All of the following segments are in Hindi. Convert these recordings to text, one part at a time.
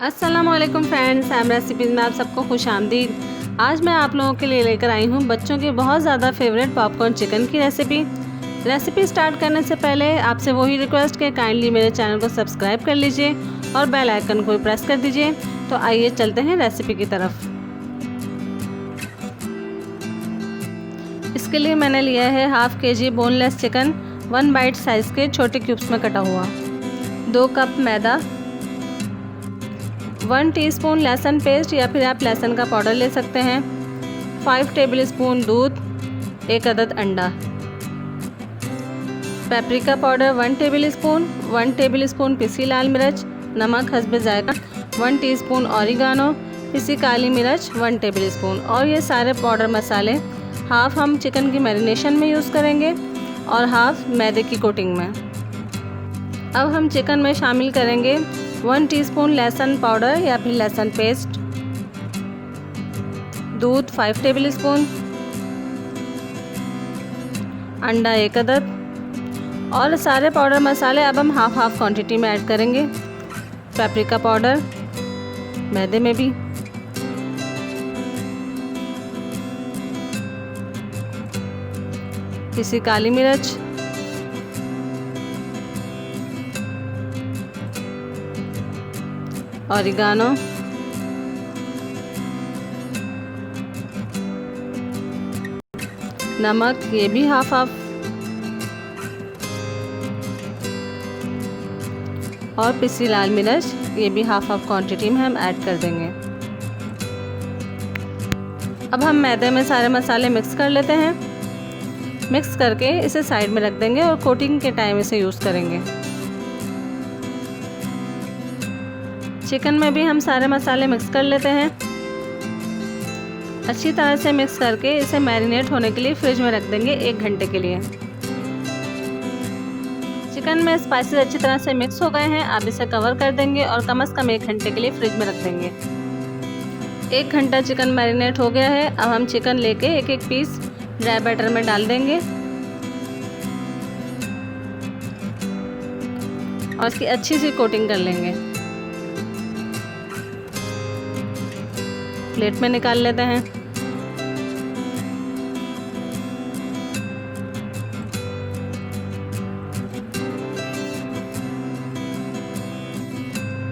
अस्सलामुअलैकुम फ्रेंड्स, एम रेसिपीज़ में आप सबको खुश आमदीद। आज मैं आप लोगों के लिए लेकर आई हूँ बच्चों की बहुत ज़्यादा फेवरेट पॉपकॉर्न चिकन की रेसिपी स्टार्ट करने से पहले आपसे वही रिक्वेस्ट कि काइंडली मेरे चैनल को सब्सक्राइब कर लीजिए और बेल आइकन को प्रेस कर दीजिए। तो आइए चलते हैं रेसिपी की तरफ। इसके लिए मैंने लिया है half KG boneless chicken, 1 bite size के छोटे क्यूब्स में कटा हुआ, 2 कप मैदा, 1 टीस्पून लहसुन पेस्ट या फिर आप लहसुन का पाउडर ले सकते हैं, 5 टेबलस्पून दूध, 1 अदद अंडा, पेपरिका पाउडर 1 टेबलस्पून, 1 टेबलस्पून पिसी लाल मिर्च, नमक हस्बे जायका, 1 टीस्पून ऑरिगानो, पिसी काली मिर्च 1 टेबलस्पून। और ये सारे पाउडर मसाले हाफ हम चिकन की मैरिनेशन में यूज़ करेंगे और हाफ मैदे की कोटिंग में। अब हम चिकन में शामिल करेंगे 1 टीस्पून लहसुन पाउडर या फिर लहसुन पेस्ट, दूध 5 टेबलस्पून, अंडा 1 अदद और सारे पाउडर मसाले अब हम हाफ क्वांटिटी में ऐड करेंगे। पेपरिका पाउडर मैदे में भी, पिसी काली मिर्च, ऑरिगानो, नमक ये भी हाफ और पिसी लाल मिर्च ये भी हाफ क्वांटिटी में हम ऐड कर देंगे। अब हम मैदे में सारे मसाले मिक्स कर लेते हैं। मिक्स करके इसे साइड में रख देंगे और कोटिंग के टाइम इसे यूज़ करेंगे। चिकन में भी हम सारे मसाले मिक्स कर लेते हैं। अच्छी तरह से मिक्स करके इसे मैरिनेट होने के लिए फ्रिज में रख देंगे 1 घंटे के लिए। चिकन में स्पाइसेस अच्छी तरह से मिक्स हो गए हैं। अब इसे कवर कर देंगे और कम से कम 1 घंटे के लिए फ्रिज में रख देंगे। 1 घंटा चिकन मैरिनेट हो गया है। अब हम चिकन लेके एक पीस ड्राई बैटर में डाल देंगे और इसकी अच्छी सी कोटिंग कर लेंगे। प्लेट में निकाल लेते हैं।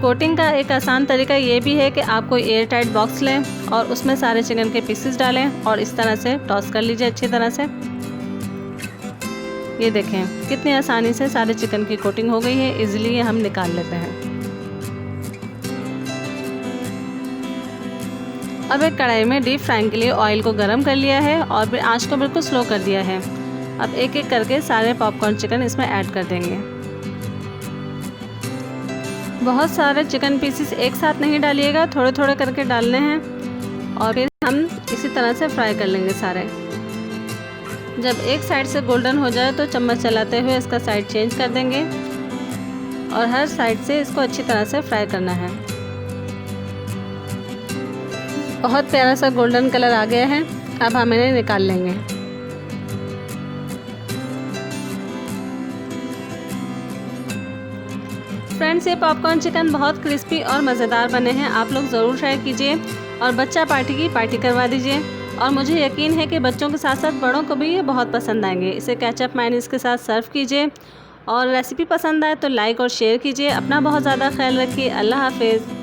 कोटिंग का एक आसान तरीका ये भी है कि आप कोई एयर टाइट बॉक्स लें और उसमें सारे चिकन के पीसेस डालें और इस तरह से टॉस कर लीजिए अच्छी तरह से। ये देखें कितनी आसानी से सारे चिकन की कोटिंग हो गई है। इजीली ये हम निकाल लेते हैं। अब एक कढ़ाई में डीप फ्राइंग के लिए ऑयल को गर्म कर लिया है और फिर आंच को बिल्कुल स्लो कर दिया है। अब एक एक करके सारे पॉपकॉर्न चिकन इसमें ऐड कर देंगे। बहुत सारे चिकन पीसेस एक साथ नहीं डालिएगा, थोड़े थोड़े करके डालने हैं और फिर हम इसी तरह से फ्राई कर लेंगे सारे। जब एक साइड से गोल्डन हो जाए तो चम्मच चलाते हुए इसका साइड चेंज कर देंगे और हर साइड से इसको अच्छी तरह से फ्राई करना है। बहुत प्यारा सा गोल्डन कलर आ गया है। अब हम इन्हें निकाल लेंगे। फ्रेंड्स, ये पॉपकॉर्न चिकन बहुत क्रिस्पी और मज़ेदार बने हैं। आप लोग ज़रूर ट्राई कीजिए और बच्चा पार्टी की पार्टी करवा दीजिए। और मुझे यकीन है कि बच्चों के साथ साथ बड़ों को भी ये बहुत पसंद आएंगे। इसे केचप मेयोनीज के साथ सर्व कीजिए और रेसिपी पसंद आए तो लाइक और शेयर कीजिए। अपना बहुत ज़्यादा ख्याल रखिए। अल्लाह हाफिज़।